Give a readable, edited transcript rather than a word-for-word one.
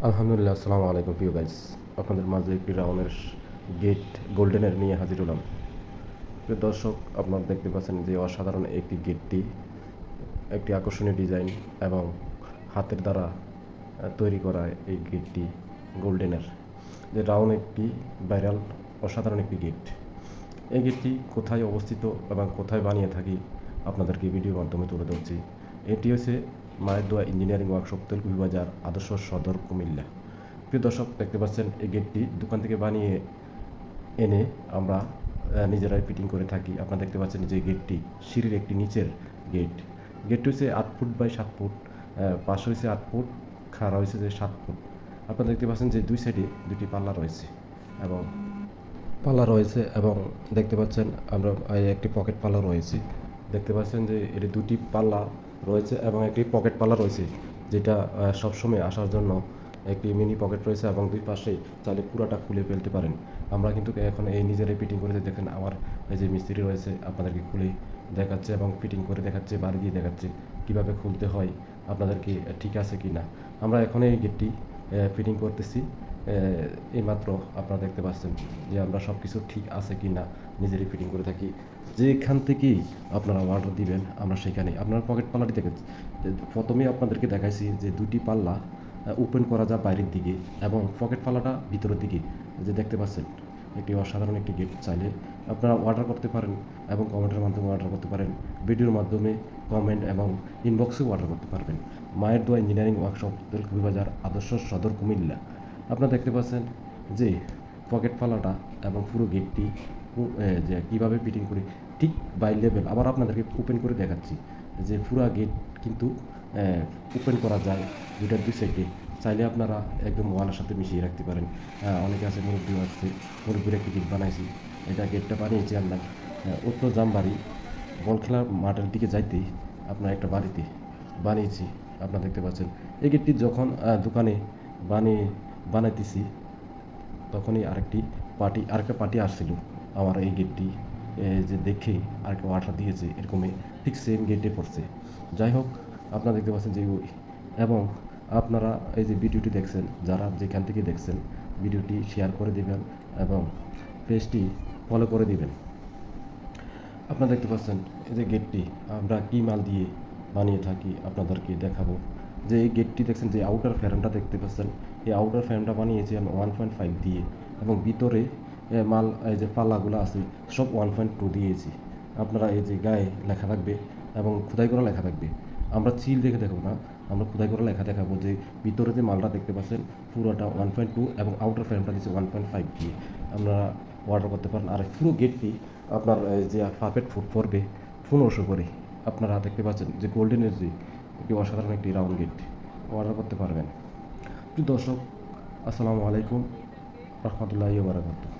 আলহামদুলিল্লাহ, আসসালামু আলাইকুম প্রিয় গাইস। আপনাদের মাঝে একটি রাউন্ডের গেট গোল্ডেনের নিয়ে হাজির হলাম। প্রিয় দর্শক, আপনারা দেখতে পাচ্ছেন যে অসাধারণ একটি গেটটি, একটি আকর্ষণীয় ডিজাইন এবং হাতের দ্বারা তৈরি করা এই গেটটি গোল্ডেনের যে রাউন্ড একটি ভাইরাল অসাধারণ একটি গেট। এই গেটটি কোথায় অবস্থিত এবং কোথায় বানিয়ে থাকি আপনাদেরকে ভিডিওর মাধ্যমে তুলে ধরছি। এটি হচ্ছে মায়ের দোয়া ইঞ্জিনিয়ারিং ওয়ার্কশপ, তেলকুপি বাজার, আদর্শ সদর, কুমিল্লা। প্রিয় দর্শক, দেখতে পাচ্ছেন এই গেটটি দোকান থেকে বানিয়ে এনে আমরা নিজেরাই ফিটিং করে থাকি। আপনারা দেখতে পাচ্ছেন যে গেটটি সিঁড়ির একটি নিচের গেট। গেটটি হচ্ছে 8 ফুট বাই 7 ফুট, পাশে হয়েছে 8 ফুট, খাড়া হয়েছে যে 7 ফুট। আপনারা দেখতে পাচ্ছেন যে দুই সাইডে দুটি পাল্লা রয়েছে এবং দেখতে পাচ্ছেন আমরা একটি পকেট পাল্লা রয়েছে। দেখতে পাচ্ছেন যে এটি দুটি পাল্লা রয়েছে এবং একটি পকেট পাল্লা রয়েছে, যেটা সবসময় আসার জন্য একটি মিনি পকেট রয়েছে এবং দুই পাশে চাইলে পুরাটা খুলে ফেলতে পারেন। আমরা কিন্তু এখন এই নিজেরাই ফিটিং করে দেখেন, আমার এই যে মিস্ত্রি রয়েছে আপনাদেরকে খুলে দেখাচ্ছে এবং ফিটিং করে দেখাচ্ছে, বাড়ি দিয়ে দেখাচ্ছে কীভাবে খুলতে হয়, আপনাদেরকে ঠিক আছে কি না। আমরা এখন এই গেটটি ফিটিং করতেছি এইমাত্র। আপনারা দেখতে পাচ্ছেন যে আমরা সব কিছু ঠিক আছে কি না নিজেরই ফিটিং করে থাকি। যেখান থেকেই আপনারা অর্ডার দিবেন আমরা সেখানেই আপনারা পকেট পাল্লাটি দেখেন। প্রথমেই আপনাদেরকে দেখাইছি যে দুটি পাল্লা ওপেন করা যায় বাইরের দিকে এবং পকেট পাল্লাটা ভিতরের দিকে, যে দেখতে পাচ্ছেন একটি অসাধারণ একটি গেট। চাইলে আপনারা অর্ডার করতে পারেন এবং কমেন্টের মাধ্যমে অর্ডার করতে পারেন, ভিডিওর মাধ্যমে কমেন্ট এবং ইনবক্সেও অর্ডার করতে পারবেন। মায়ের দোয়া ইঞ্জিনিয়ারিং ওয়ার্কশপ, তেলকুপি বাজার, আদর্শ সদর, কুমিল্লা। আপনারা দেখতে পাচ্ছেন যে পকেট পাল্লাটা এবং পুরো গেটটি যে কীভাবে ফিটিং করি ঠিক বাই লেভেল। আবার আপনাদেরকে ওপেন করে দেখাচ্ছি যে পুরো গেট কিন্তু ওপেন করা যায় দুইটার দুই সাইডে। চাইলে আপনারা একদম ওয়ালের সাথে মিশিয়ে রাখতে পারেন। অনেকে আছে, মুরব্বী আসছে, মুরব্বীর একটি গেট বানাইছি। এটা গেটটা বানিয়েছি আমরা উত্তর জামবাড়ি বল খেলার মাঠের দিকে যাইতে আপনার একটা বাড়িতে বানিয়েছি। আপনারা দেখতে পাচ্ছেন এই গেটটি যখন দোকানে বানাইতেছি তখনই আরেকটা পার্টি আসছিল আমার এই গেটটি যে দেখে আরেকটা অর্ডার দিয়েছে, এরকমই ঠিক সেম গেটে পড়ছে। যাই হোক, আপনারা দেখতে পাচ্ছেন যে এবং আপনারা এই যে ভিডিওটি দেখছেন, যারা যেখান থেকে দেখছেন ভিডিওটি শেয়ার করে দেবেন এবং পেজটি ফলো করে দিবেন। আপনারা দেখতে পাচ্ছেন এই যে গেটটি আমরা কী মাল দিয়ে বানিয়ে থাকি আপনাদেরকে দেখাবো। যে এই গেটটি দেখছেন, যে আউটার ফ্রেমটা দেখতে পাচ্ছেন, এই আউটার ফ্রেমটা বানিয়েছি আমি 1.5 দিয়ে এবং ভিতরে মাল এই যে পাল্লাগুলো আছে সব 1.2 দিয়েছি। আপনারা এই যে গায়ে লেখা থাকবে এবং খোদাই করা লেখা থাকবে। আমরা চিল দেখে দেখাবো না, আমরা খোদাই করা লেখা দেখাবো যে ভিতরে যে মালটা দেখতে পাচ্ছেন পুরোটা 1.2 এবং আউটার ফ্রেমটা দিচ্ছে 1.5 দিয়ে। আপনারা অর্ডার করতে পারেন। আর পুরো গেটটি আপনার যে পারফেক্ট ফুট পড়বে 1500 করে। আপনারা দেখতে পাচ্ছেন যে গোল্ডেনের যে একটি অসাধারণ একটি রাউন্ড গেট অর্ডার করতে পারবেন। প্রিয় দর্শক, আসসালামু আলাইকুম রহমতুল্লাহি ওয়া বারাকাতুহু।